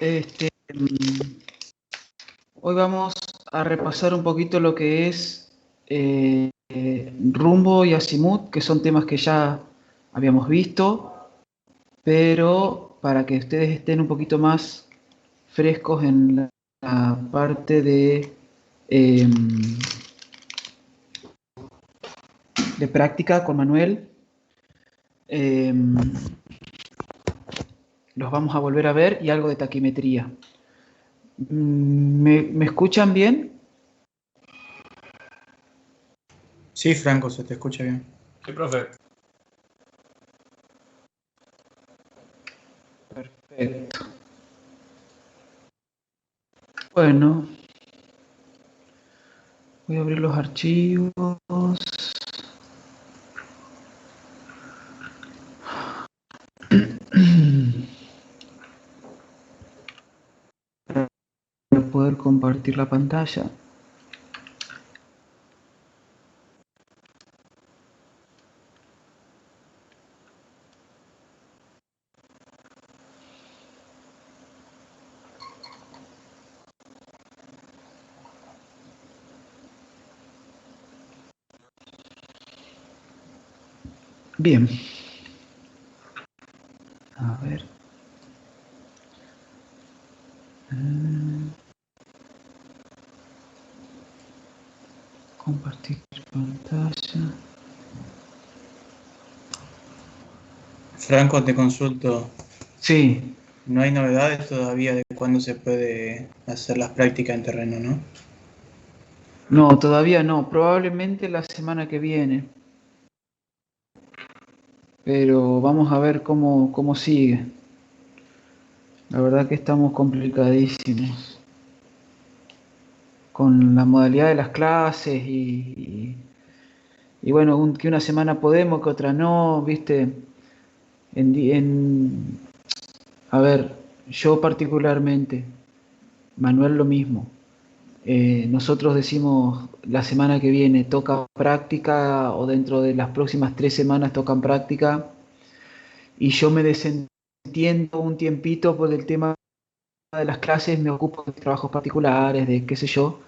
Este, hoy vamos a repasar un poquito lo que es rumbo y azimut, que son temas que ya habíamos visto, pero para que ustedes estén un poquito más frescos en la parte de práctica con Manuel, los vamos a volver a ver y algo de taquimetría. ¿Me escuchan bien? Sí, Franco, se te escucha bien. Sí, profe. Perfecto. Bueno, voy a abrir los archivos. Para poder compartir la pantalla. Bien. A ver. Compartir pantalla. Franco, te consulto. Sí. No hay novedades todavía de cuándo se puede hacer las prácticas en terreno, ¿no? No, todavía no. Probablemente la semana que viene. Pero vamos a ver cómo sigue. La verdad que estamos complicadísimos con la modalidad de las clases y bueno, que una semana podemos, que otra no, ¿viste? A ver, yo particularmente, Manuel lo mismo. Nosotros decimos la semana que viene toca práctica o dentro de las próximas 3 semanas tocan práctica y yo me desentiendo un tiempito por el tema de las clases, me ocupo de trabajos particulares, de qué sé yo,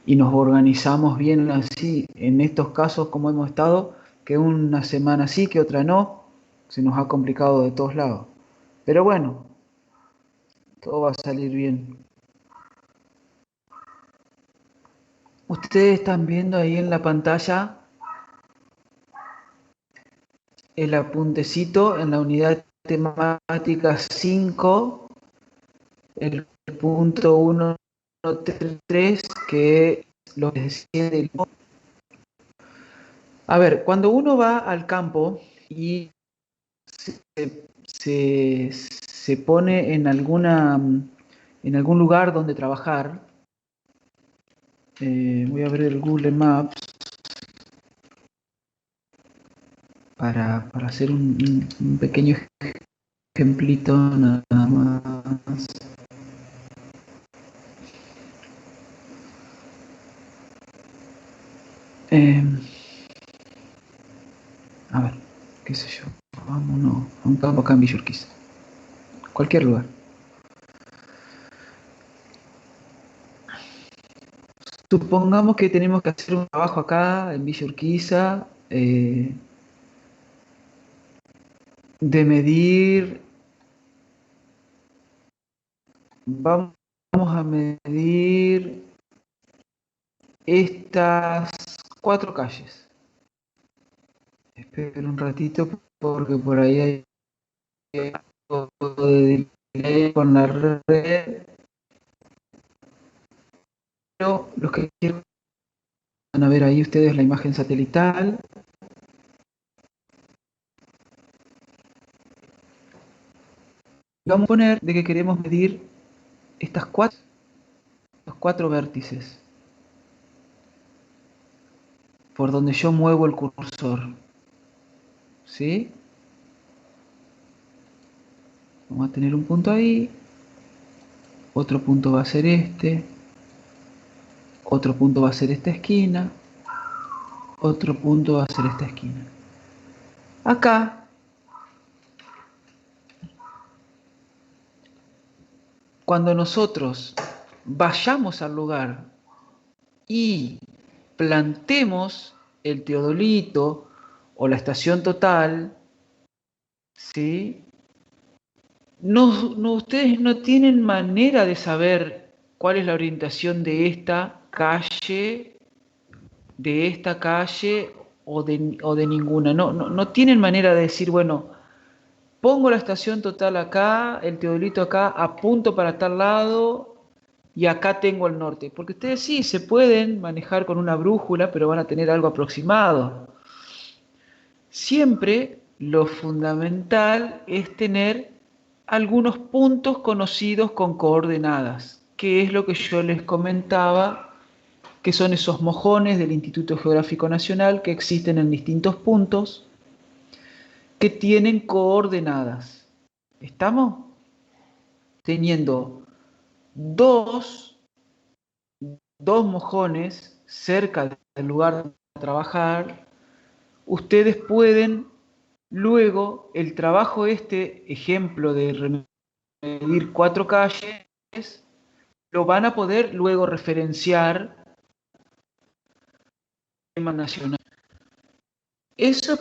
y nos organizamos bien así en estos casos como hemos estado, que una semana sí, que otra no, se nos ha complicado de todos lados. Pero bueno, todo va a salir bien. Ustedes están viendo ahí en la pantalla el apuntecito en la unidad temática 5, el punto 1.3, que es lo que decía del... A ver, cuando uno va al campo y se pone en algún lugar donde trabajar, voy a abrir el Google Maps para hacer un pequeño ejemplito nada más. A ver, qué sé yo, vámonos a un campo acá en Villa Urquiza, cualquier lugar. Supongamos que tenemos que hacer un trabajo acá en Villa Urquiza, de medir, vamos a medir estas 4 calles. Espero un ratito porque por ahí hay algo de delay con la red. Pero los que quieran van a ver ahí ustedes la imagen satelital. Vamos a poner de que queremos medir los 4 vértices por donde yo muevo el cursor. ¿Sí? Vamos a tener un punto ahí. Otro punto va a ser este. Otro punto va a ser esta esquina. Otro punto va a ser esta esquina. Acá, cuando nosotros vayamos al lugar y plantemos el teodolito o la estación total, ¿sí? Ustedes no tienen manera de saber cuál es la orientación de esta calle o de ninguna. No tienen manera de decir, bueno, pongo la estación total acá, el teodolito acá, apunto para tal lado y acá tengo el norte. Porque ustedes sí se pueden manejar con una brújula, pero van a tener algo aproximado. Siempre lo fundamental es tener algunos puntos conocidos con coordenadas, que es lo que yo les comentaba, que son esos mojones del Instituto Geográfico Nacional que existen en distintos puntos que tienen coordenadas. ¿Estamos? Teniendo dos, dos mojones cerca del lugar de trabajar, ustedes pueden luego el trabajo ejemplo de medir 4 calles, lo van a poder luego referenciar en tema nacional. Eso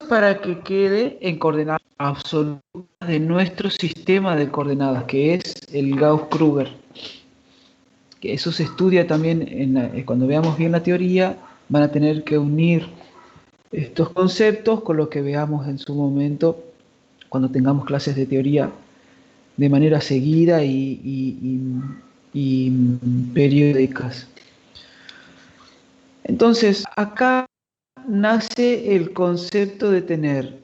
para que quede en coordenadas absolutas de nuestro sistema de coordenadas, que es el Gauss-Kruger. Que eso se estudia también, cuando veamos bien la teoría, van a tener que unir estos conceptos con lo que veamos en su momento, cuando tengamos clases de teoría de manera seguida y periódicas. Entonces, acá nace el concepto de tener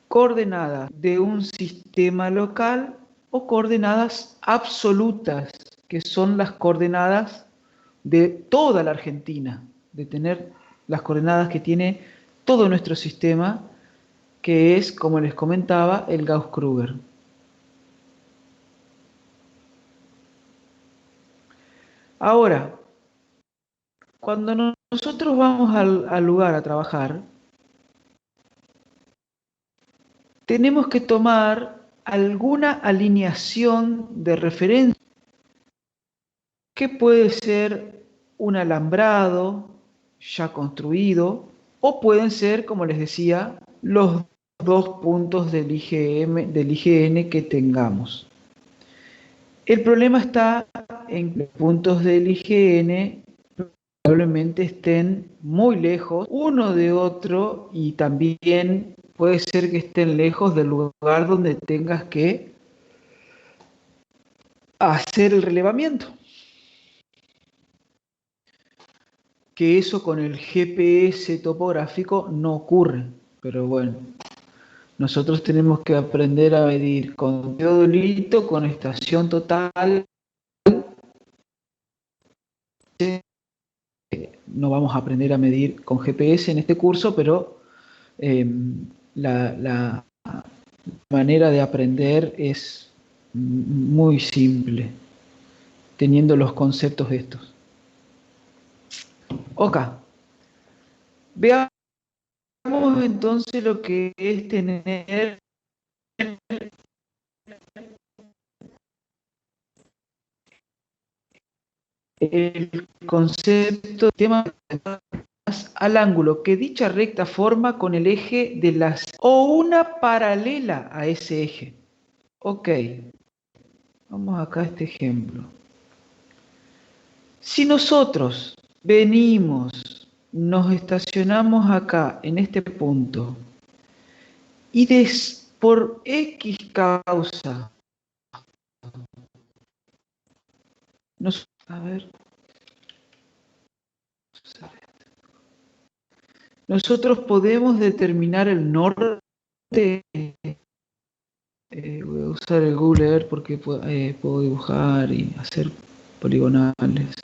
coordenadas de un sistema local o coordenadas absolutas, que son las coordenadas de toda la Argentina, de tener las coordenadas que tiene todo nuestro sistema, que es, como les comentaba, el Gauss-Kruger. Ahora, cuando nosotros vamos al lugar a trabajar, tenemos que tomar alguna alineación de referencia, que puede ser un alambrado ya construido, o pueden ser, como les decía, los dos puntos del IGN que tengamos. El problema está en que los puntos del IGN probablemente estén muy lejos uno de otro y también puede ser que estén lejos del lugar donde tengas que hacer el relevamiento. Que eso con el GPS topográfico no ocurre, pero bueno, nosotros tenemos que aprender a medir con teodolito, con estación total. No vamos a aprender a medir con GPS en este curso, pero la manera de aprender es muy simple, teniendo los conceptos estos. Ok, veamos entonces lo que es tener el concepto de tema al ángulo que dicha recta forma con el eje de las o una paralela a ese eje. Ok, vamos acá a este ejemplo. Si nosotros venimos, nos estacionamos acá en este punto y por X causa nosotros podemos determinar el norte. Voy a usar el Google Earth porque puedo dibujar y hacer poligonales.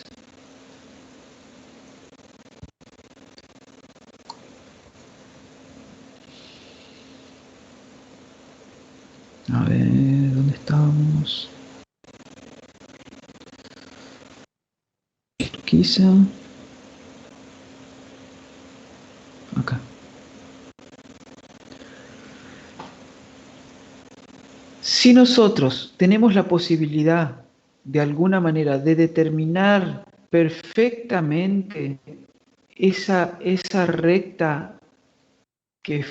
A ver, ¿dónde estamos? Quizá acá. Si nosotros tenemos la posibilidad de alguna manera, de determinar perfectamente esa recta que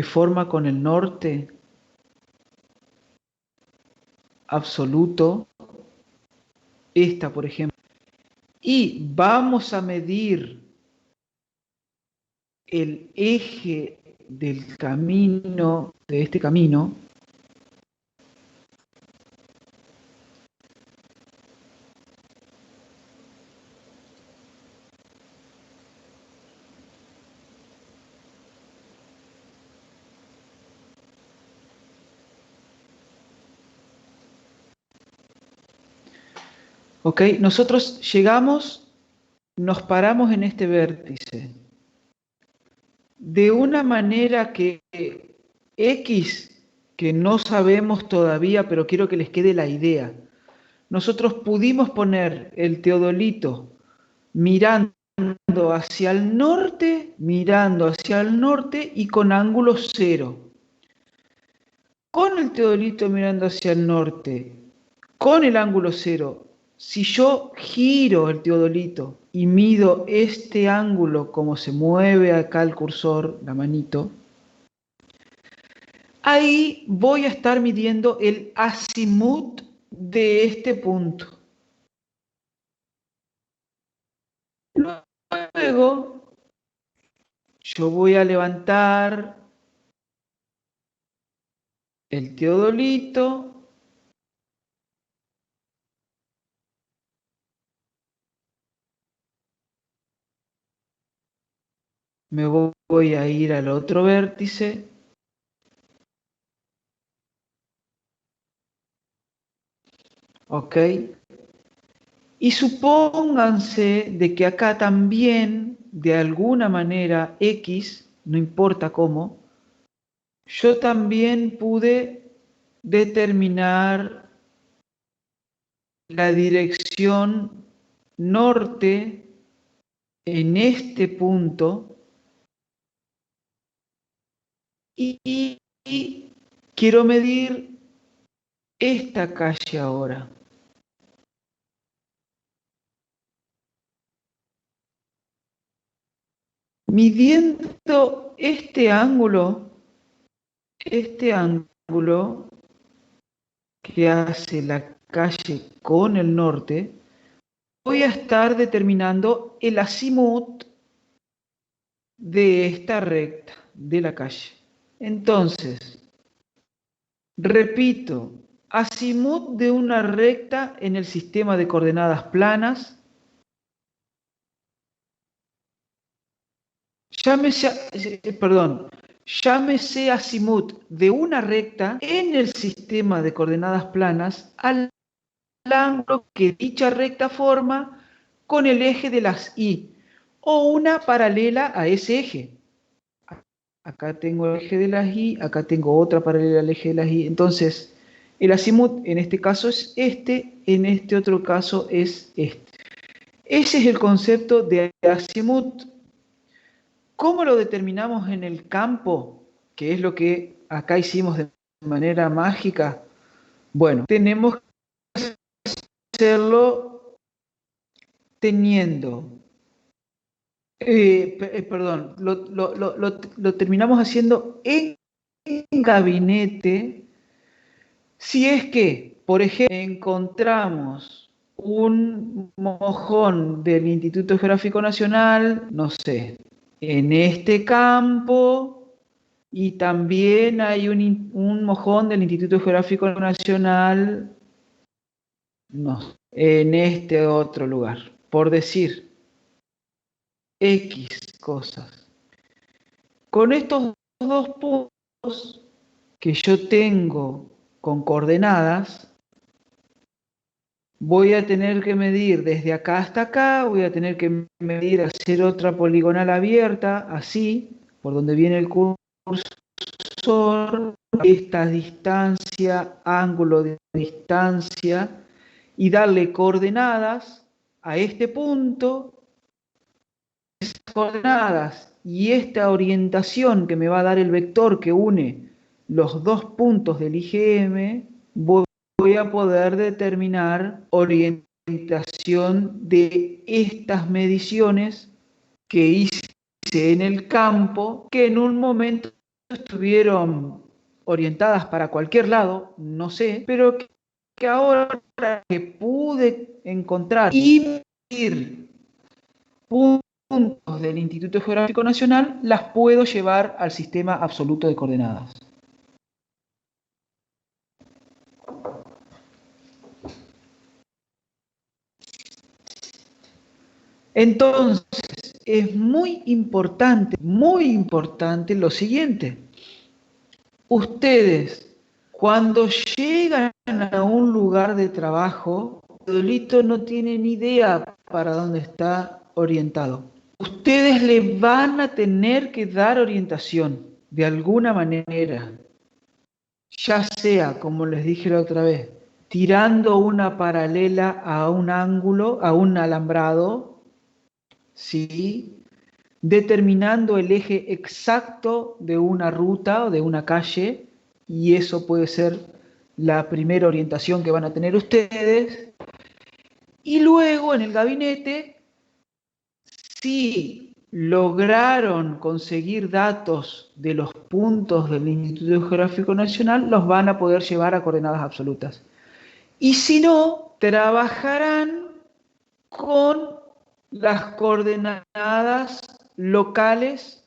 forma con el norte absoluto, esta por ejemplo, y vamos a medir el eje del camino, de este camino, ¿ok? Nosotros llegamos, nos paramos en este vértice, de una manera que X, que no sabemos todavía, pero quiero que les quede la idea. Nosotros pudimos poner el teodolito mirando mirando hacia el norte y con ángulo 0. Con el teodolito mirando hacia el norte, con el ángulo 0, si yo giro el teodolito y mido este ángulo como se mueve acá el cursor, la manito, ahí voy a estar midiendo el azimut de este punto. Luego, yo voy a levantar el teodolito me voy a ir al otro vértice, ¿ok? Y supónganse de que acá también, de alguna manera, X, no importa cómo, yo también pude determinar la dirección norte en este punto y quiero medir esta calle ahora. Midiendo este ángulo que hace la calle con el norte, voy a estar determinando el azimut de esta recta de la calle. Entonces, repito, azimut de una recta en el sistema de coordenadas planas, llámese azimut de una recta en el sistema de coordenadas planas al ángulo que dicha recta forma con el eje de las Y o una paralela a ese eje. Acá tengo el eje de las Y, acá tengo otra paralela al eje de las Y. Entonces, el azimut en este caso es este, en este otro caso es este. Ese es el concepto de azimut. ¿Cómo lo determinamos en el campo? Que es lo que acá hicimos de manera mágica. Bueno, tenemos que hacerlo teniendo, perdón, lo terminamos haciendo en gabinete si es que, por ejemplo, encontramos un mojón del Instituto Geográfico Nacional, no sé, en este campo, y también hay un mojón del Instituto Geográfico Nacional, no sé, en este otro lugar, por decir X cosas. Con estos dos puntos que yo tengo con coordenadas, voy a tener que medir desde acá hasta acá, voy a tener que medir, hacer otra poligonal abierta, así, por donde viene el cursor, esta distancia, ángulo de distancia, y darle coordenadas a este punto, esas coordenadas y esta orientación que me va a dar el vector que une los dos puntos del IGM, voy voy a poder determinar orientación de estas mediciones que hice en el campo, que en un momento estuvieron orientadas para cualquier lado, no sé, pero que ahora que pude encontrar y medir puntos del Instituto Geográfico Nacional, las puedo llevar al sistema absoluto de coordenadas. Entonces, es muy importante lo siguiente. Ustedes, cuando llegan a un lugar de trabajo, el teodolito no tiene ni idea para dónde está orientado. Ustedes le van a tener que dar orientación de alguna manera, ya sea, como les dije la otra vez, tirando una paralela a un ángulo, a un alambrado, ¿sí? Determinando el eje exacto de una ruta o de una calle, y eso puede ser la primera orientación que van a tener ustedes. Y luego en el gabinete, si lograron conseguir datos de los puntos del Instituto Geográfico Nacional, los van a poder llevar a coordenadas absolutas. Y si no, trabajarán con las coordenadas locales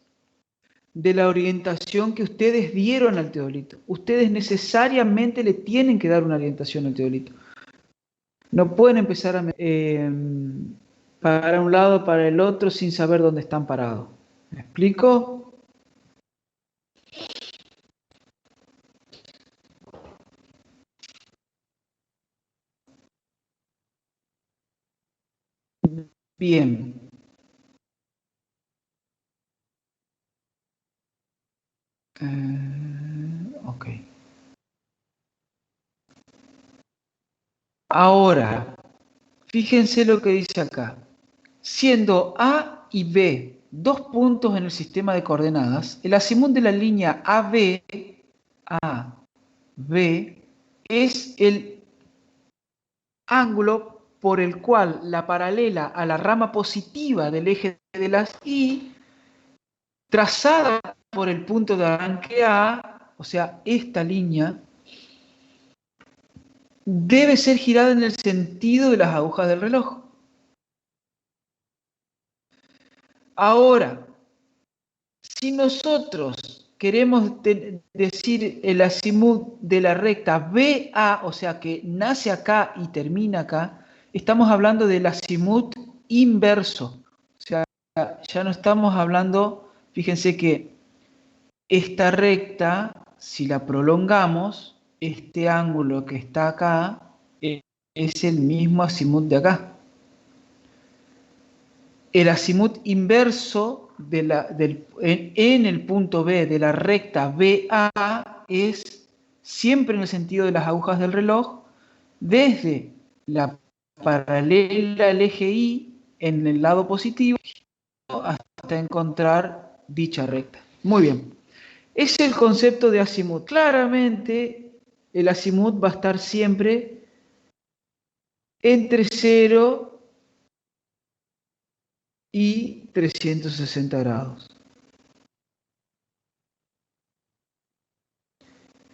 de la orientación que ustedes dieron al teodolito. Ustedes necesariamente le tienen que dar una orientación al teodolito. No pueden empezar a para un lado, para el otro, sin saber dónde están parados. ¿Me explico? Bien. Ok. Ahora, fíjense lo que dice acá. Siendo A y B dos puntos en el sistema de coordenadas, el azimut de la línea AB, es el ángulo por el cual la paralela a la rama positiva del eje de las Y, trazada por el punto de arranque A, o sea, esta línea, debe ser girada en el sentido de las agujas del reloj. Ahora, si nosotros queremos decir el azimut de la recta BA, o sea que nace acá y termina acá, estamos hablando del azimut inverso. O sea, ya no estamos hablando, fíjense que esta recta, si la prolongamos, este ángulo que está acá es el mismo azimut de acá. El azimut inverso en el punto B de la recta BA es siempre en el sentido de las agujas del reloj, desde la paralela al eje Y en el lado positivo hasta encontrar dicha recta. Muy bien. Es el concepto de azimut. Claramente, el azimut va a estar siempre entre 0 y 360 grados.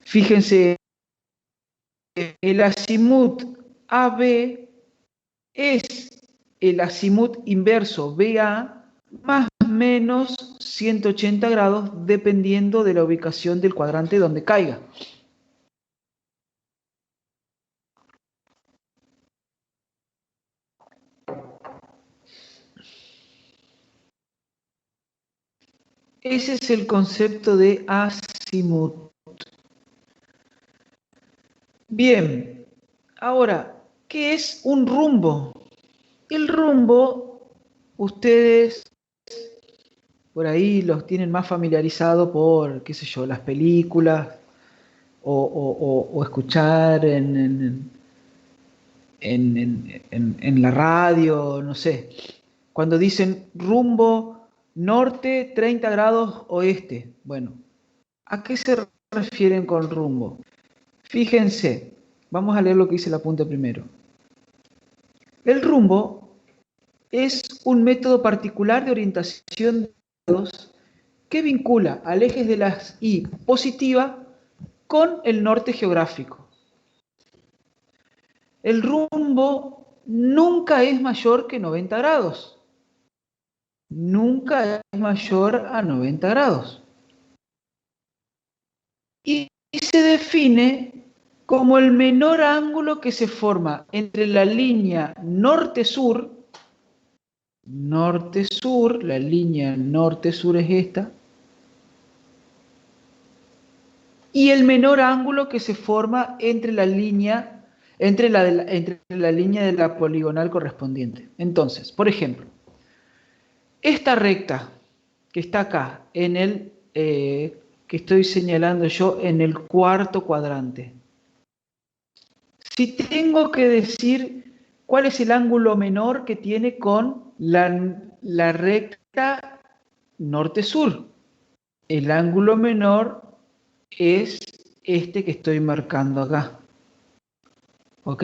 Fíjense, el azimut AB es el azimut inverso BA más o menos 180 grados dependiendo de la ubicación del cuadrante donde caiga. Ese es el concepto de azimut. Bien, ahora, ¿qué es un rumbo? El rumbo, ustedes por ahí los tienen más familiarizados por, qué sé yo, las películas o escuchar en la radio, no sé. Cuando dicen rumbo norte 30 grados oeste. Bueno, ¿a qué se refieren con rumbo? Fíjense, Vamos a leer lo que dice el apunte primero. El rumbo es un método particular de orientación de datos que vincula al eje de la Y positiva con el norte geográfico. El rumbo nunca es mayor que 90 grados. Nunca es mayor a 90 grados. Y se define como el menor ángulo que se forma entre la línea norte-sur, la línea norte-sur es esta, y el menor ángulo que se forma entre la línea, entre la línea de la poligonal correspondiente. Entonces, por ejemplo, esta recta que está acá, que estoy señalando yo en el cuarto cuadrante. Si tengo que decir cuál es el ángulo menor que tiene con la recta norte-sur, el ángulo menor es este que estoy marcando acá. ¿Ok?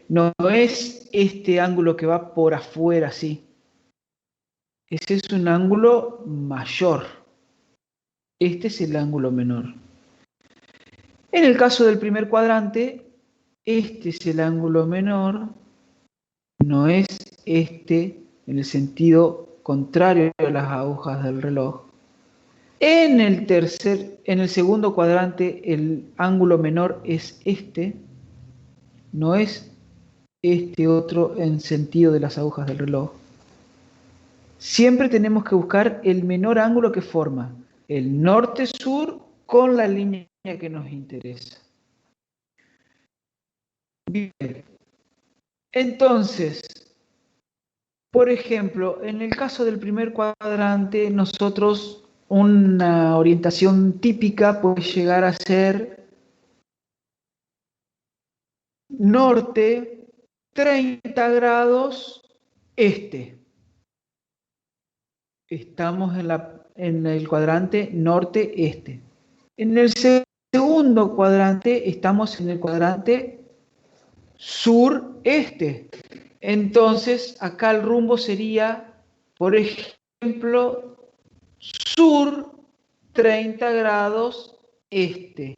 No es este ángulo que va por afuera así. Ese es un ángulo mayor. Este es el ángulo menor. En el caso del primer cuadrante, este es el ángulo menor, no es este en el sentido contrario a las agujas del reloj. En el segundo cuadrante, el ángulo menor es este, no es este otro en sentido de las agujas del reloj. Siempre tenemos que buscar el menor ángulo que forma el norte-sur con la línea que nos interesa. Bien. Entonces, por ejemplo, en el caso del primer cuadrante, nosotros una orientación típica puede llegar a ser norte 30 grados este. Estamos en el cuadrante norte-este. En el segundo cuadrante estamos en el cuadrante sur-este. Entonces, acá el rumbo sería, por ejemplo, sur 30 grados este.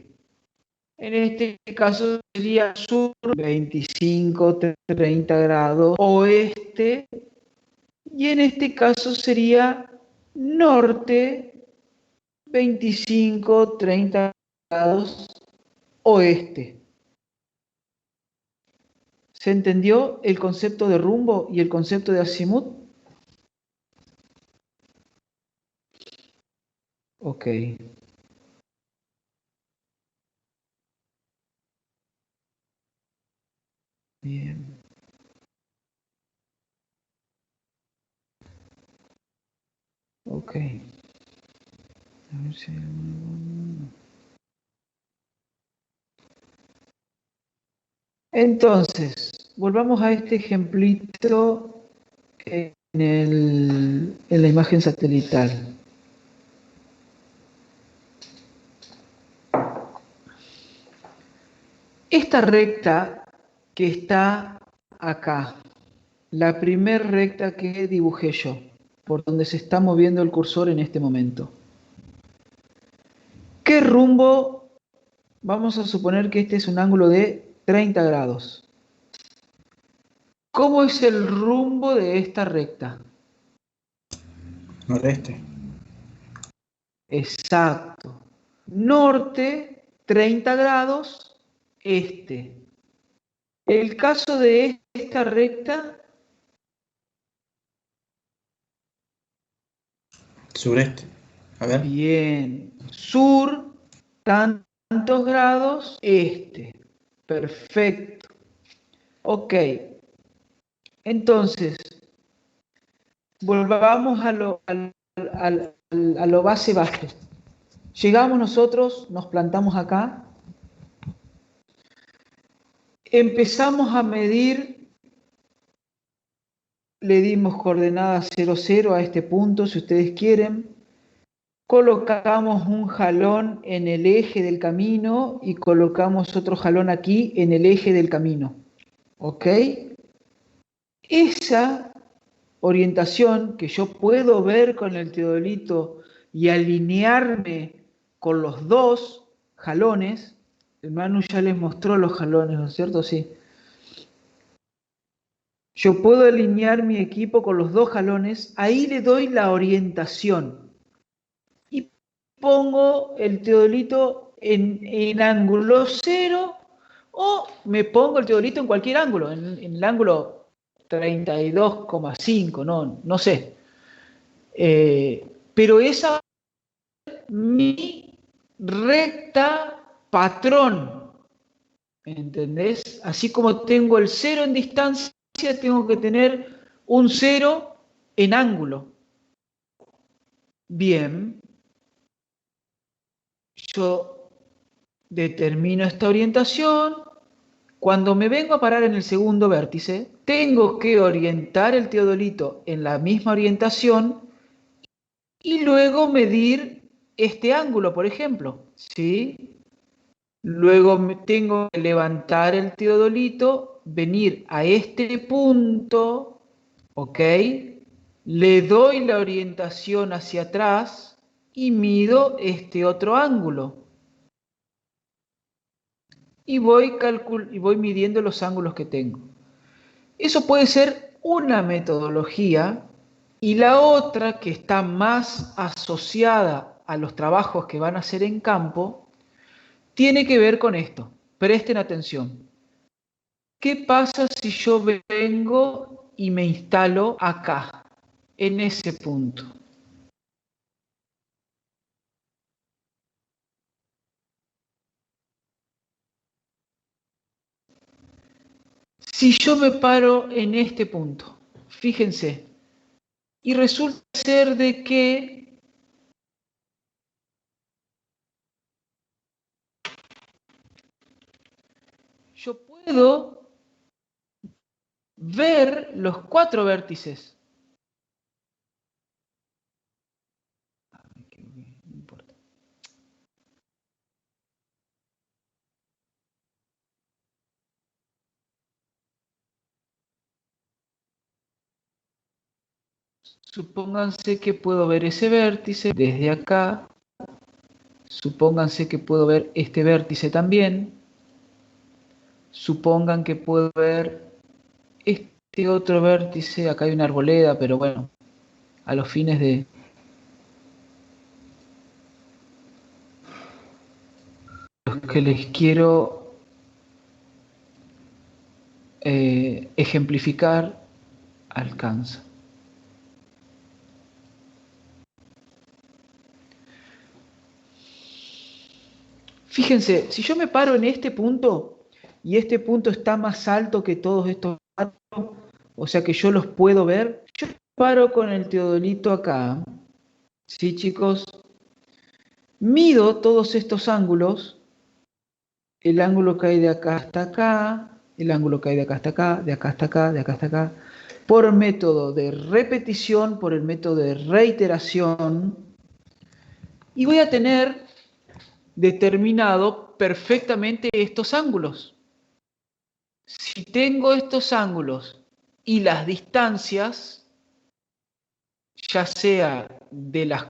En este caso sería sur 25, 30 grados oeste. Y en este caso sería norte 25, 30 grados oeste. ¿Se entendió el concepto de rumbo y el concepto de azimut? Ok. Bien. Ok. A ver si hay alguna... Entonces, volvamos a este ejemplito en la imagen satelital. Esta recta que está acá, la primer recta que dibujé yo, por donde se está moviendo el cursor en este momento. ¿Qué rumbo? Vamos a suponer que este es un ángulo de 30 grados. ¿Cómo es el rumbo de esta recta? Noreste. Exacto. Norte, 30 grados, este. El caso de esta recta, Sureste. A ver. bien, sur, tantos grados, este. Perfecto. Ok. Entonces, volvamos a lo base. Llegamos nosotros, nos plantamos acá, empezamos a medir, le dimos coordenadas 0, 0 a este punto, si ustedes quieren. colocamos un jalón en el eje del camino y colocamos otro jalón aquí en el eje del camino. ¿Ok? Esa orientación que yo puedo ver con el teodolito y alinearme con los dos jalones, el Manu ya les mostró los jalones, ¿no es cierto? Sí. Yo puedo alinear mi equipo con los dos jalones, ahí le doy la orientación y pongo el teodolito en ángulo cero o me pongo el teodolito en cualquier ángulo, en el ángulo 32,5, no sé. Pero esa es mi recta patrón, ¿entendés? Así como tengo el cero en distancia, tengo que tener un cero en ángulo. Bien, yo determino esta orientación. Cuando me vengo a parar en el segundo vértice, tengo que orientar el teodolito en la misma orientación y luego medir este ángulo, por ejemplo, ¿sí? Luego tengo que levantar el teodolito, venir a este punto, ¿ok? Le doy la orientación hacia atrás y mido este otro ángulo. Y voy midiendo los ángulos que tengo. Eso puede ser una metodología y la otra que está más asociada a los trabajos que van a hacer en campo tiene que ver con esto. Presten atención. ¿Qué pasa si yo vengo y me instalo acá, en ese punto? Si yo me paro en este punto, fíjense, y resulta ser de que yo puedo ver los cuatro vértices. No importa. Supónganse que puedo ver ese vértice desde acá. Supónganse que puedo ver este vértice también. Supongan que puedo ver este otro vértice. Acá hay una arboleda, pero bueno, a los fines de los que les quiero ejemplificar, alcanza. Fíjense, si yo me paro en este punto y este punto está más alto que todos estos cuatro, o sea que yo los puedo ver, yo me paro con el teodolito acá, ¿sí, chicos? Mido todos estos ángulos, el ángulo que hay de acá hasta acá, el ángulo que hay de acá hasta acá, de acá hasta acá, de acá hasta acá, por método de repetición, por el método de reiteración, y voy a tener determinado perfectamente estos ángulos. Si tengo estos ángulos y las distancias, ya sea de las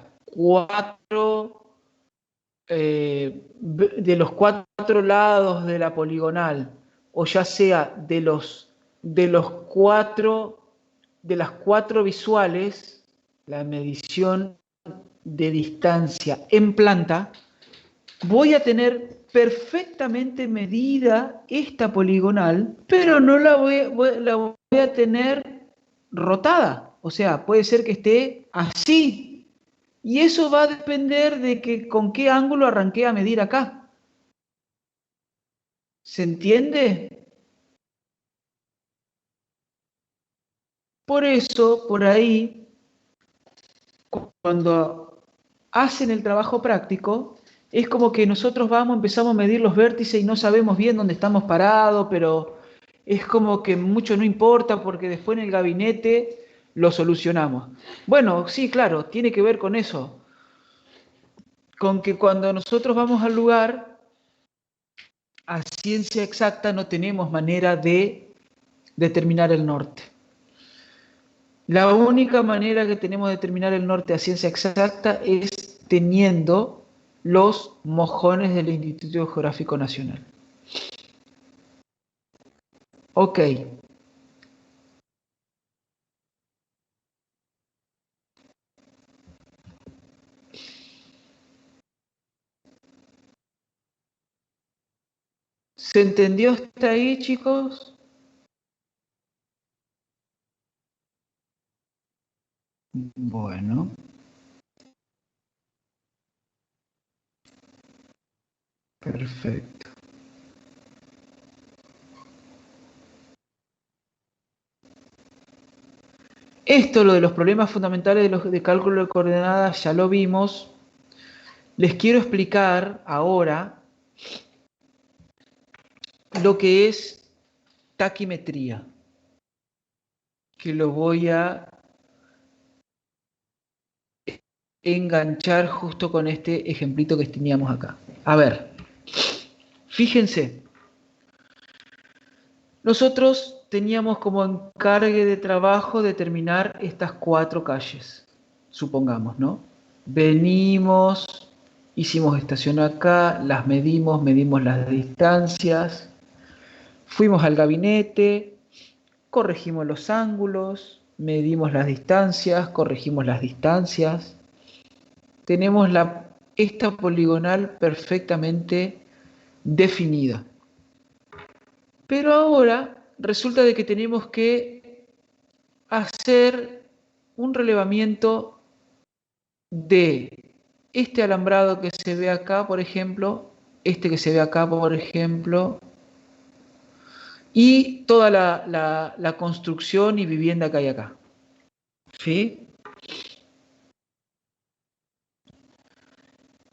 de los cuatro lados de la poligonal, o ya sea de las cuatro visuales, la medición de distancia en planta, voy a tener perfectamente medida esta poligonal, pero no la la voy a tener rotada. O sea, puede ser que esté así. Y eso va a depender de que con qué ángulo arranqué a medir acá. ¿Se entiende? Por eso, por ahí, cuando hacen el trabajo práctico, es como que nosotros empezamos a medir los vértices y no sabemos bien dónde estamos parados, pero es como que mucho no importa porque después en el gabinete lo solucionamos. Bueno, sí, claro, tiene que ver con eso. con que cuando nosotros vamos al lugar, a ciencia exacta no tenemos manera de determinar el norte. La única manera que tenemos de determinar el norte a ciencia exacta es teniendo los mojones del Instituto Geográfico Nacional. Ok. ¿Se entendió hasta ahí, chicos? Bueno, perfecto. Esto, lo de los problemas fundamentales de cálculo de coordenadas, ya lo vimos. Les quiero explicar ahora lo que es taquimetría, que lo voy a enganchar justo con este ejemplito que teníamos acá. A ver, fíjense, nosotros teníamos como encargue de trabajo determinar estas 4 calles, supongamos, ¿no? Venimos, hicimos estación acá, las medimos, medimos las distancias, fuimos al gabinete, corregimos los ángulos, medimos las distancias, corregimos las distancias. Tenemos esta poligonal perfectamente definida. Pero ahora resulta de que tenemos que hacer un relevamiento de este alambrado que se ve acá, por ejemplo, este que se ve acá, por ejemplo, y toda la construcción y vivienda que hay acá. ¿Sí?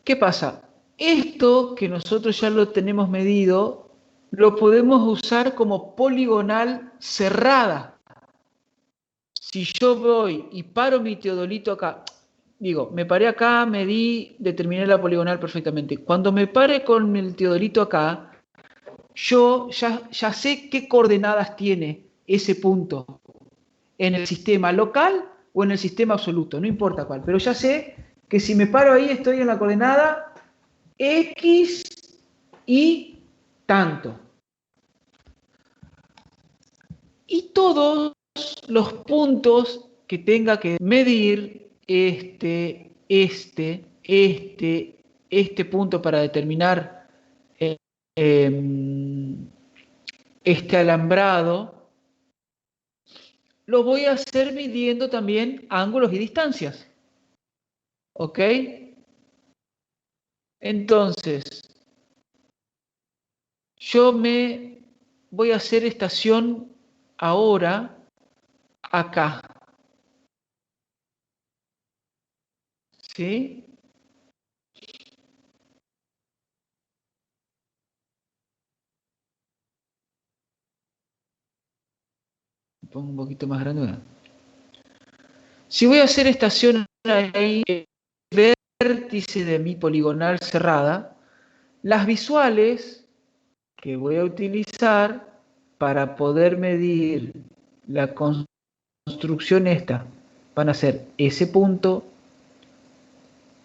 ¿Qué pasa? Esto que nosotros ya lo tenemos medido, lo podemos usar como poligonal cerrada. Si yo voy y paro mi teodolito acá, digo, me paré acá, medí, determiné la poligonal perfectamente. Cuando me pare con el teodolito acá, yo ya sé qué coordenadas tiene ese punto en el sistema local o en el sistema absoluto, no importa cuál, pero ya sé que si me paro ahí estoy en la coordenada X y tanto. Y todos los puntos que tenga que medir este punto para determinar eh, eh, este alambrado, lo voy a hacer midiendo también ángulos y distancias. ¿Ok? Entonces, yo me voy a hacer estación ahora acá. ¿Sí? Pongo un poquito más grande. Si voy a hacer estación ahí, vértice de mi poligonal cerrada, las visuales que voy a utilizar para poder medir la construcción esta van a ser ese punto,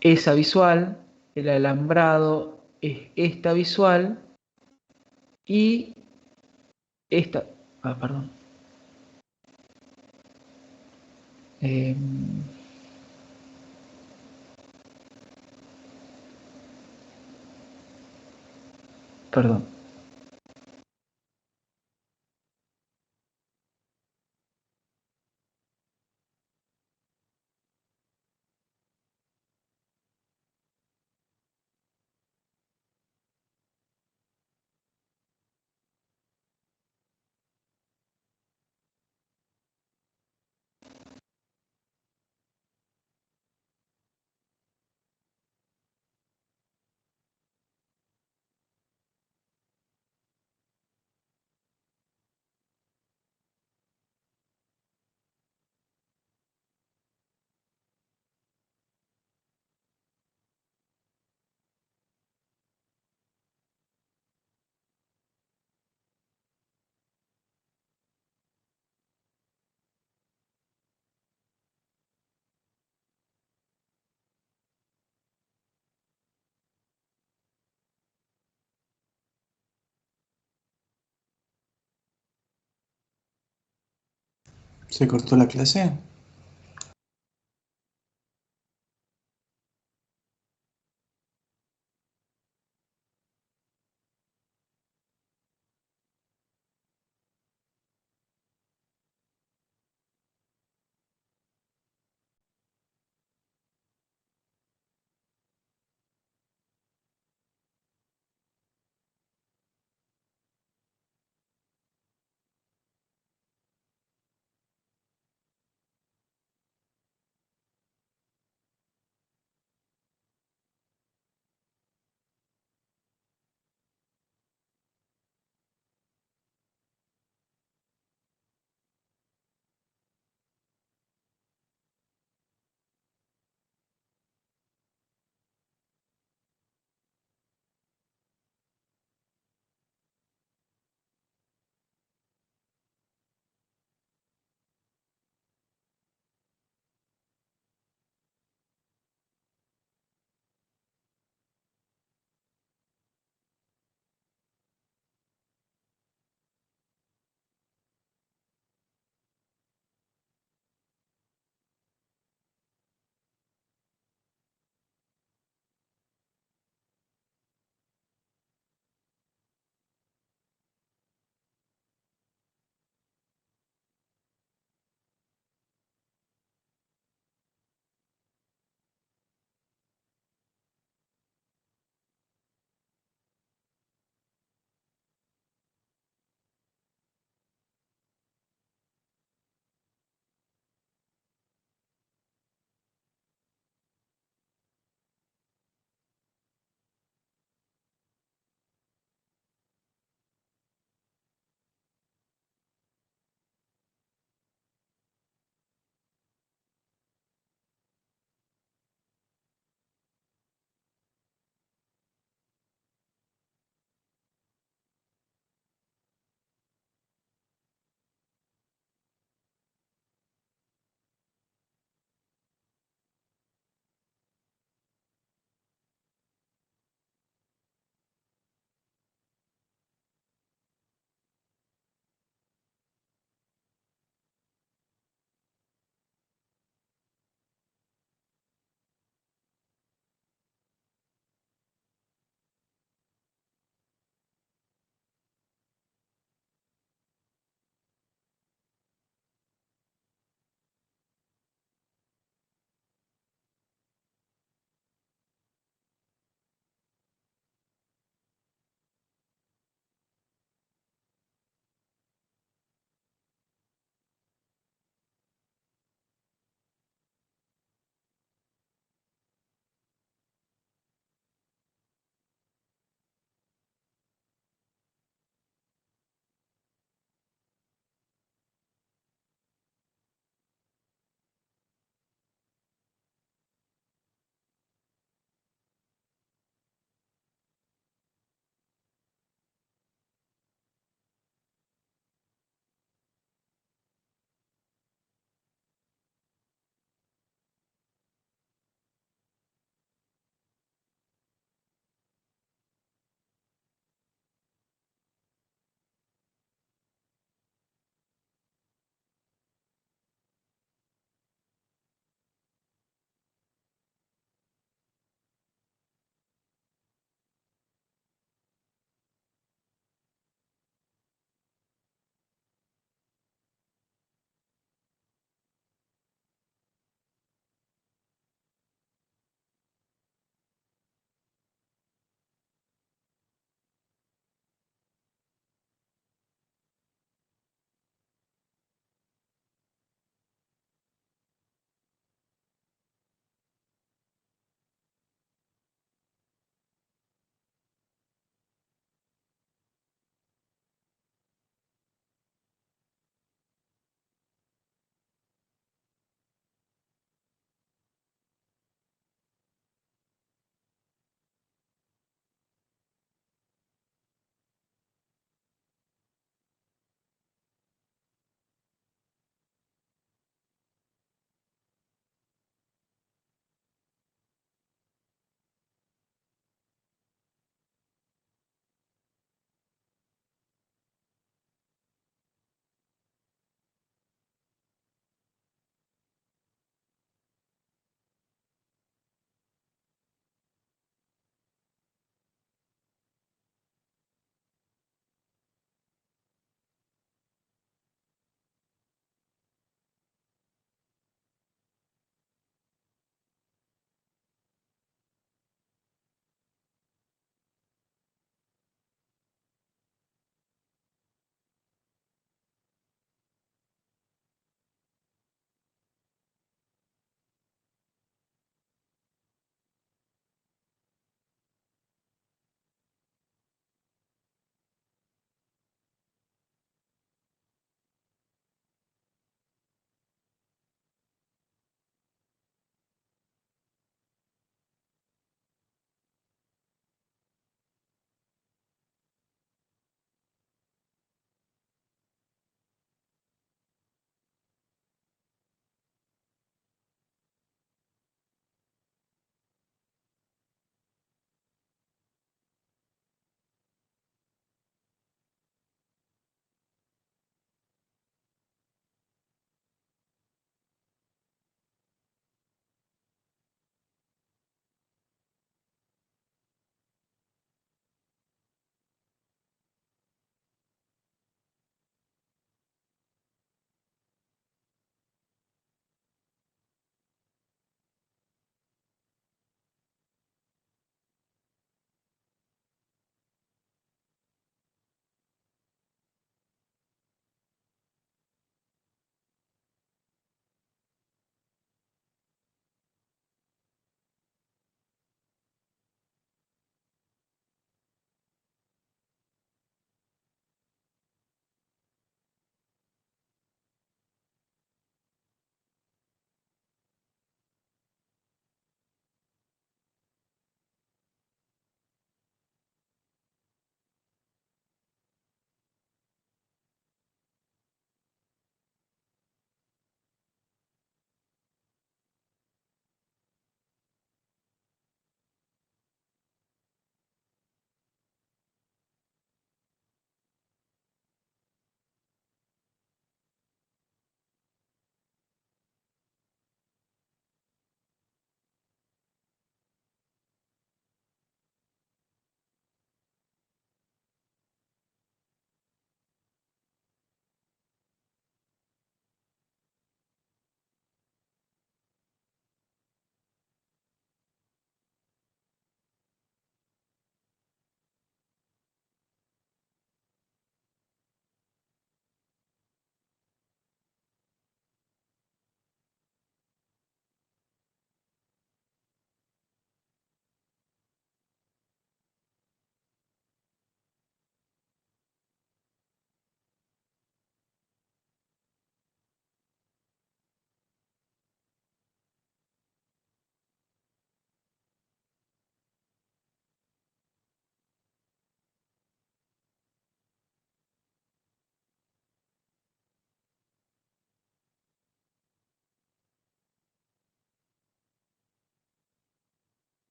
esa visual, el alambrado es esta visual y esta, perdón. Eh, perdón. ¿Se cortó la clase?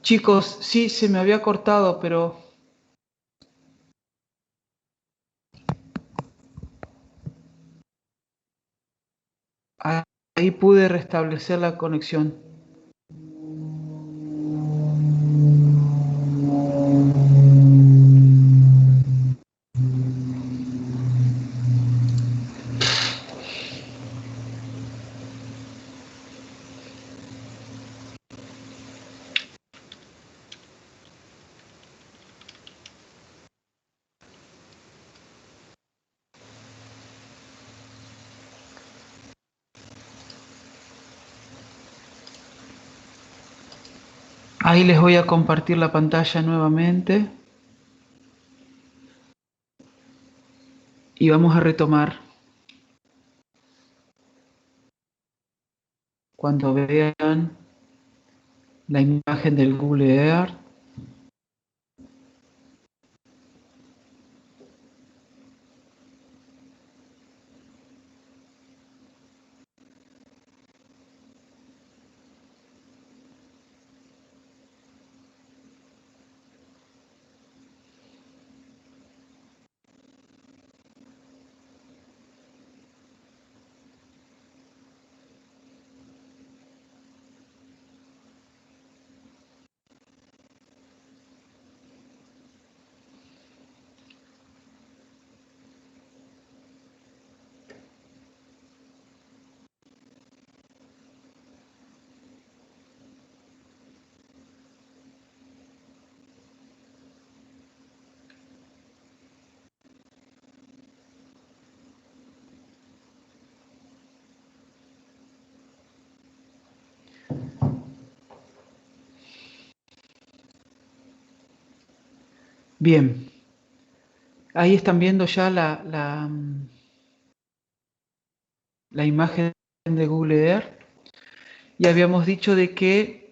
Chicos, sí, se me había cortado, pero ahí pude restablecer la conexión. Ahí les voy a compartir la pantalla nuevamente y vamos a retomar. Cuando vean la imagen del Google Earth, bien, ahí están viendo ya la imagen de Google Earth y habíamos dicho de que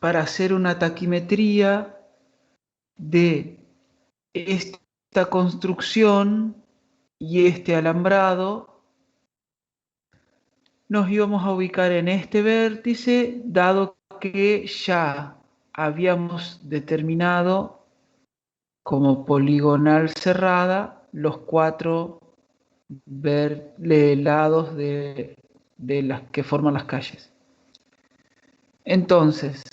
para hacer una taquimetría de esta construcción y este alambrado, nos íbamos a ubicar en este vértice, dado que ya habíamos determinado como poligonal cerrada los 4 lados de las que forman las calles. Entonces,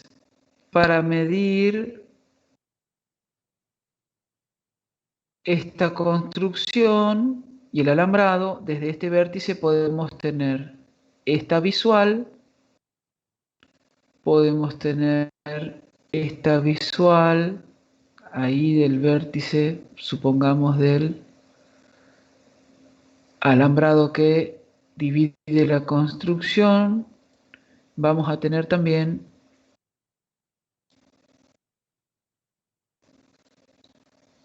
para medir esta construcción y el alambrado, desde este vértice podemos tener esta visual, podemos tener esta visual ahí del vértice, supongamos del alambrado que divide la construcción. Vamos a tener también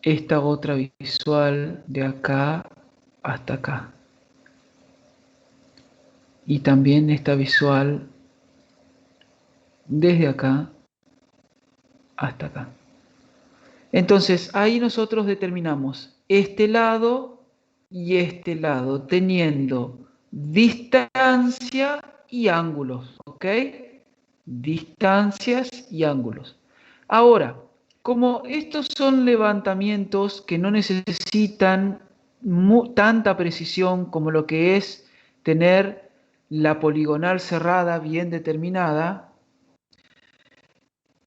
esta otra visual de acá hasta acá. Y también esta visual desde acá hasta acá. Entonces, ahí nosotros determinamos este lado y este lado, teniendo distancia y ángulos, ¿ok? Distancias y ángulos. Ahora, como estos son levantamientos que no necesitan tanta precisión como lo que es tener la poligonal cerrada bien determinada,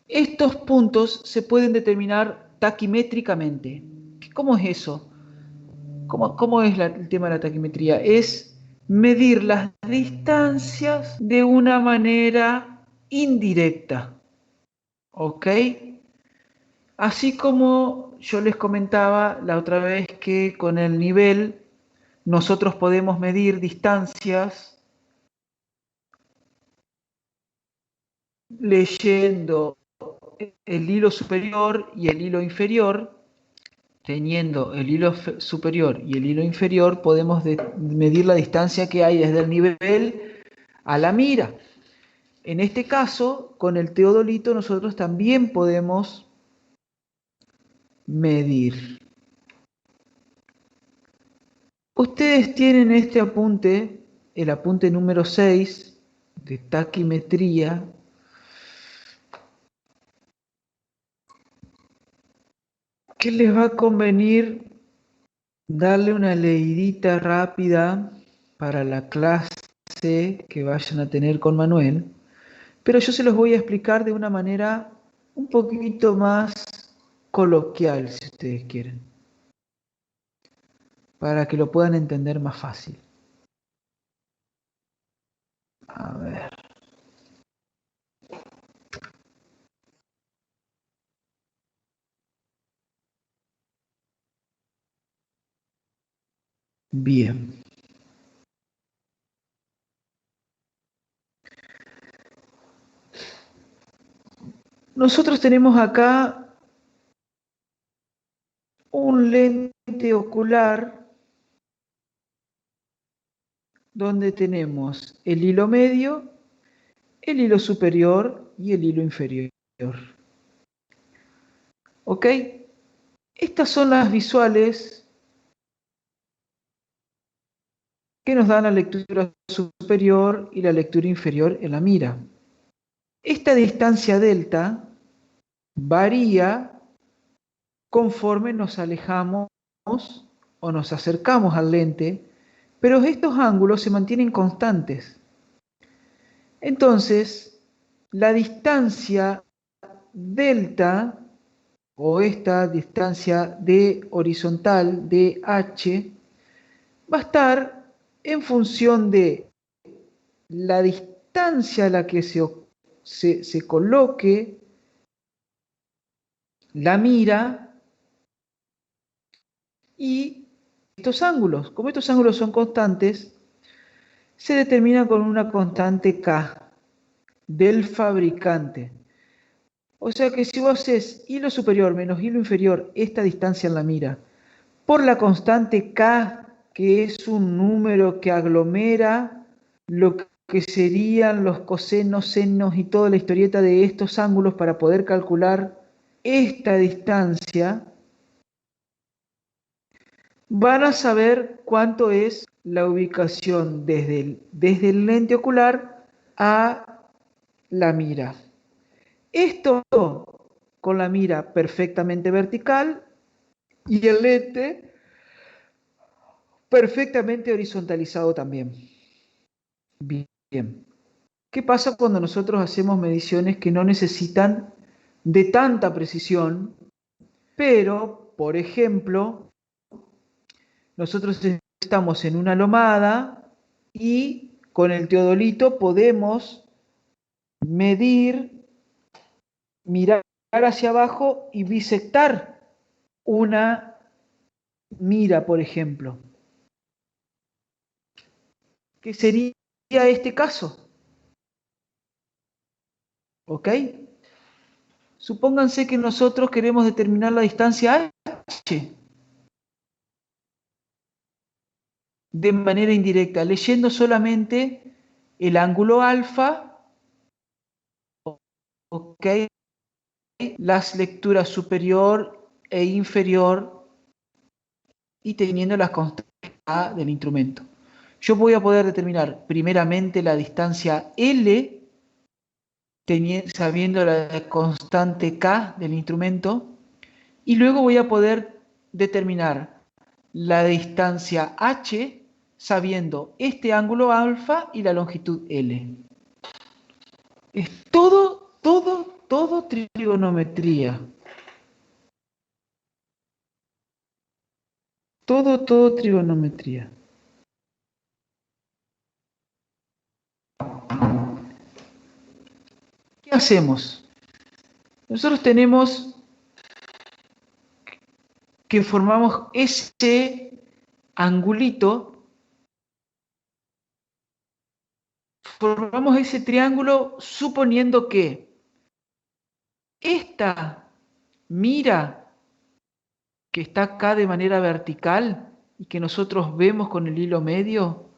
estos puntos se pueden determinar taquimétricamente. ¿Cómo es eso? ¿Cómo es el tema de la taquimetría? Es medir las distancias de una manera indirecta. ¿Ok? Así como yo les comentaba la otra vez que con el nivel nosotros podemos medir distancias leyendo el hilo superior y el hilo inferior. Teniendo el hilo superior y el hilo inferior, podemos medir la distancia que hay desde el nivel a la mira. En este caso, con el teodolito nosotros también podemos medir. Ustedes tienen este apunte, el apunte número 6 de taquimetría, ¿Qué les va a convenir darle una leidita rápida para la clase que vayan a tener con Manuel? Pero yo se los voy a explicar de una manera un poquito más coloquial, si ustedes quieren, para que lo puedan entender más fácil. A ver. Bien. Nosotros tenemos acá un lente ocular donde tenemos el hilo medio, el hilo superior y el hilo inferior. ¿Ok? Estas son las visuales que nos dan la lectura superior y la lectura inferior en la mira. Esta distancia delta varía conforme nos alejamos o nos acercamos al lente, pero estos ángulos se mantienen constantes. Entonces, la distancia delta, o esta distancia de horizontal de h, va a estar en función de la distancia a la que se coloque la mira y estos ángulos. Como estos ángulos son constantes, se determina con una constante K del fabricante. O sea que si vos haces hilo superior menos hilo inferior, esta distancia en la mira, por la constante K, que es un número que aglomera lo que serían los cosenos, senos y toda la historieta de estos ángulos para poder calcular esta distancia, van a saber cuánto es la ubicación desde el lente ocular a la mira. Esto con la mira perfectamente vertical y el lente perfectamente horizontalizado también. Bien. ¿Qué pasa cuando nosotros hacemos mediciones que no necesitan de tanta precisión, pero, por ejemplo, nosotros estamos en una lomada y con el teodolito podemos medir, mirar hacia abajo y bisectar una mira, por ejemplo? ¿Qué sería este caso? ¿Ok? Supónganse que nosotros queremos determinar la distancia h de manera indirecta, leyendo solamente el ángulo alfa, ¿ok? Las lecturas superior e inferior y teniendo las constantes A del instrumento. Yo voy a poder determinar primeramente la distancia L, sabiendo la constante K del instrumento, y luego voy a poder determinar la distancia H sabiendo este ángulo alfa y la longitud L. Es todo trigonometría. Todo trigonometría. ¿Qué hacemos? Nosotros tenemos que formamos ese angulito, formamos ese triángulo suponiendo que esta mira que está acá de manera vertical y que nosotros vemos con el hilo medio,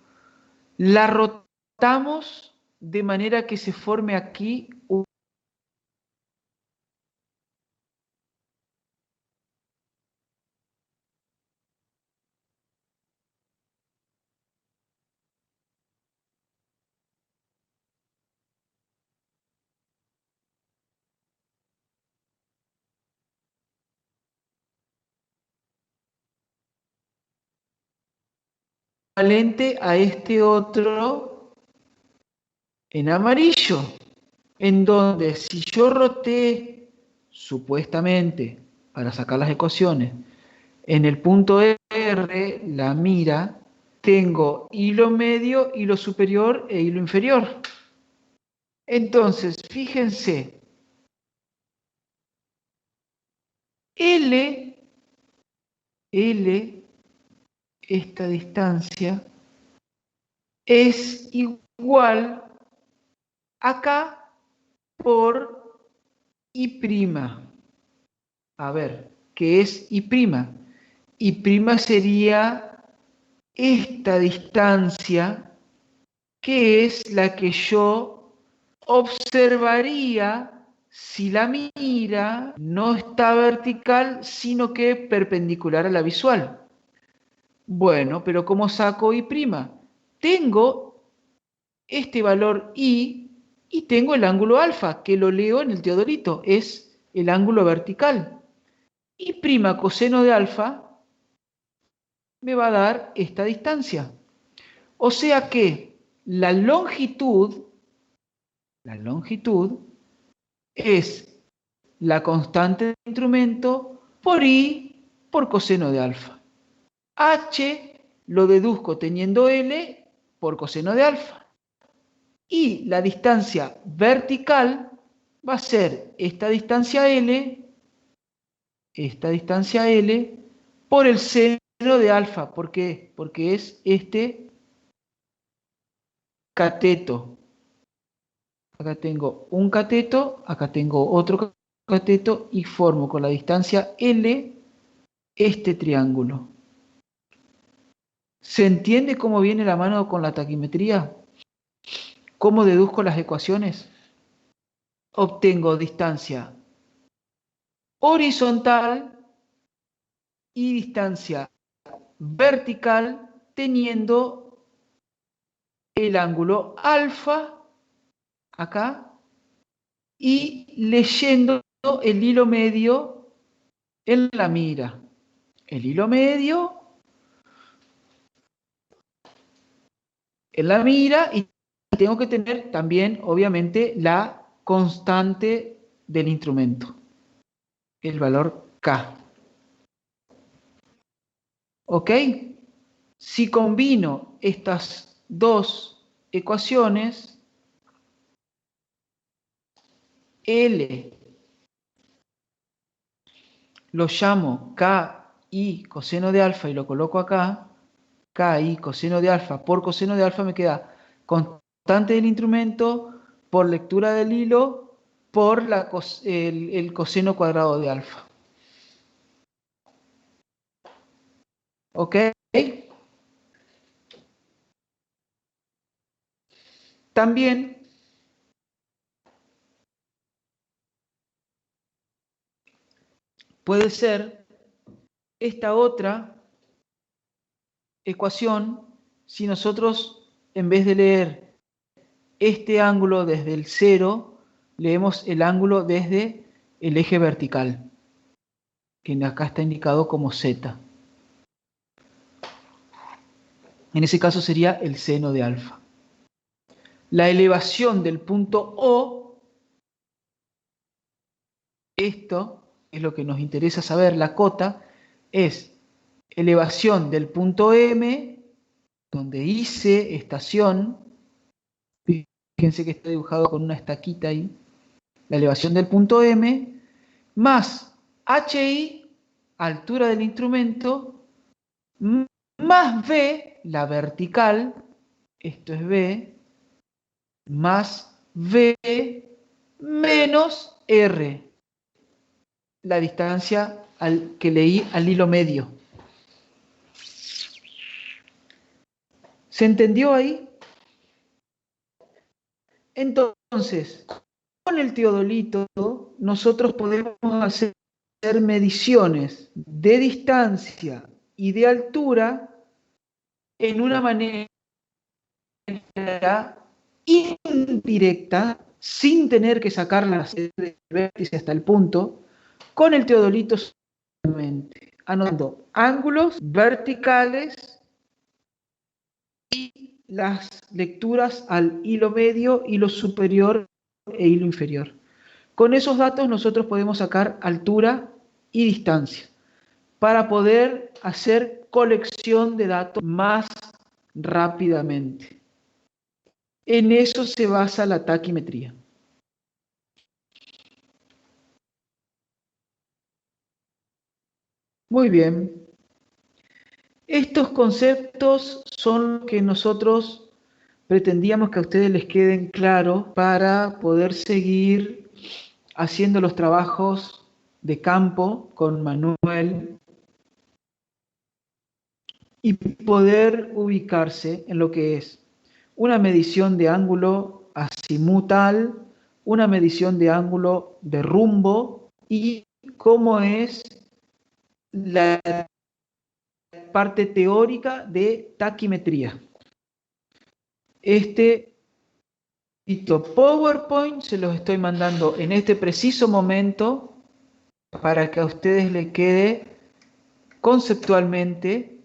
la rotamos de manera que se forme aquí un equivalente a este otro en amarillo, en donde si yo roté, supuestamente, para sacar las ecuaciones, en el punto R, la mira, tengo hilo medio, hilo superior e hilo inferior. Entonces, fíjense, L, esta distancia, es igual acá por I'. A ver, ¿qué es I'? I' sería esta distancia, que es la que yo observaría si la mira no está vertical, sino que perpendicular a la visual. Bueno, pero ¿cómo saco I'? Tengo este valor I y tengo el ángulo alfa, que lo leo en el teodolito, es el ángulo vertical. I' coseno de alfa me va a dar esta distancia. O sea que la longitud es la constante del instrumento por I por coseno de alfa. H lo deduzco teniendo L por coseno de alfa. Y la distancia vertical va a ser esta distancia L por el seno de alfa. ¿Por qué? Porque es este cateto. Acá tengo un cateto, acá tengo otro cateto y formo con la distancia L este triángulo. ¿Se entiende cómo viene la mano con la taquimetría? ¿Cómo deduzco las ecuaciones? Obtengo distancia horizontal y distancia vertical teniendo el ángulo alfa acá y leyendo el hilo medio en la mira. El hilo medio en la mira y tengo que tener también, obviamente, la constante del instrumento, el valor K. ¿Ok? Si combino estas dos ecuaciones, L lo llamo KI coseno de alfa y lo coloco acá, KI coseno de alfa por coseno de alfa me queda constante del instrumento por lectura del hilo por el coseno cuadrado de alfa. ¿Ok? También puede ser esta otra ecuación si nosotros, en vez de leer este ángulo desde el 0, leemos el ángulo desde el eje vertical, que acá está indicado como Z. En ese caso sería el seno de alfa. La elevación del punto O, esto es lo que nos interesa saber, la cota, es elevación del punto M, donde hice estación, fíjense que está dibujado con una estaquita ahí, la elevación del punto M, más HI, altura del instrumento, más B, la vertical, esto es B, más V menos R, la distancia que leí al hilo medio. ¿Se entendió ahí? Entonces, con el teodolito nosotros podemos hacer mediciones de distancia y de altura en una manera indirecta, sin tener que sacar la serie de vértice hasta el punto, con el teodolito solamente, anotando ángulos verticales las lecturas al hilo medio, hilo superior e hilo inferior. Con esos datos nosotros podemos sacar altura y distancia para poder hacer colección de datos más rápidamente. En eso se basa la taquimetría. Muy bien. Estos conceptos son los que nosotros pretendíamos que a ustedes les queden claros para poder seguir haciendo los trabajos de campo con Manuel y poder ubicarse en lo que es una medición de ángulo azimutal, una medición de ángulo de rumbo y cómo es la parte teórica de taquimetría. Este PowerPoint se los estoy mandando en este preciso momento para que a ustedes les quede conceptualmente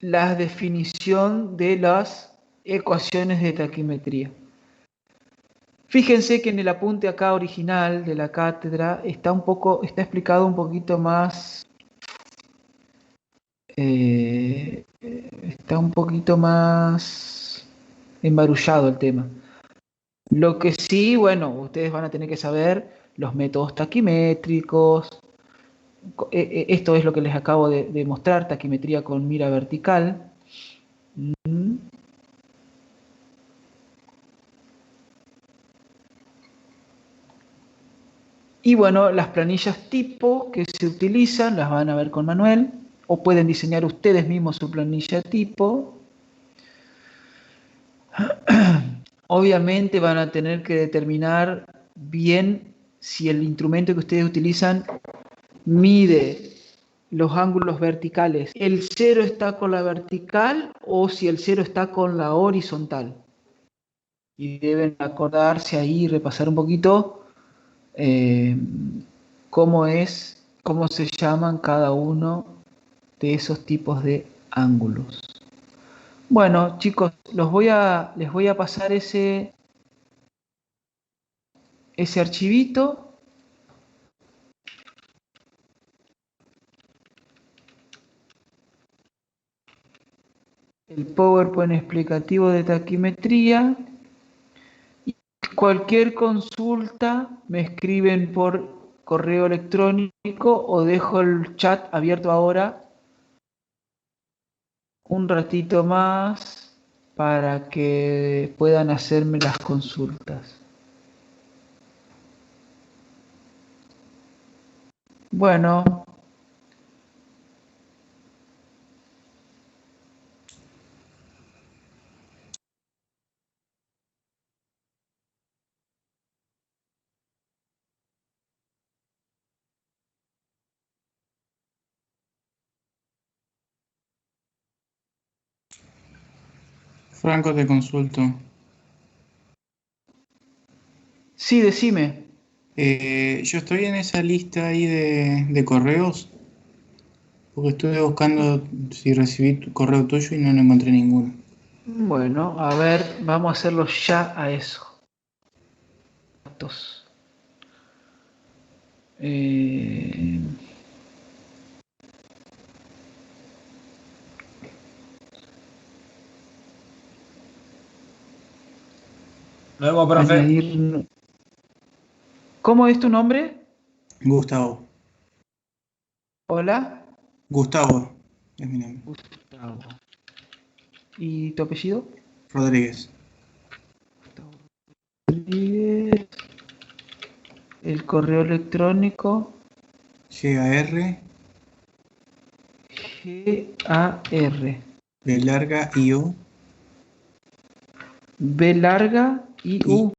la definición de las ecuaciones de taquimetría. Fíjense que en el apunte acá original de la cátedra está explicado un poquito más, está un poquito más embarullado el tema. Lo que sí, bueno, ustedes van a tener que saber los métodos taquimétricos. Esto es lo que les acabo de mostrar, taquimetría con mira vertical. Y bueno, las planillas tipo que se utilizan las van a ver con Manuel, o pueden diseñar ustedes mismos su planilla tipo. Obviamente van a tener que determinar bien si el instrumento que ustedes utilizan mide los ángulos verticales. ¿El 0 está con la vertical o si el 0 está con la horizontal? Y deben acordarse ahí, repasar un poquito cómo se llaman cada uno de esos tipos de ángulos. Bueno, chicos, les voy a pasar ese archivito. El PowerPoint explicativo de taquimetría. Y cualquier consulta me escriben por correo electrónico o dejo el chat abierto ahora un ratito más para que puedan hacerme las consultas. Bueno. Franco, te consulto. Sí, decime. Yo estoy en esa lista ahí de correos, porque estuve buscando si recibí tu correo tuyo y no encontré ninguno. Bueno, a ver, vamos a hacerlo ya a eso. Luego, profe. Añadir. ¿Cómo es tu nombre? Gustavo. Hola. Gustavo es mi nombre. Gustavo. ¿Y tu apellido? Rodríguez. Gustavo Rodríguez. El correo electrónico. GAR. GAR. B larga I O. B larga I U.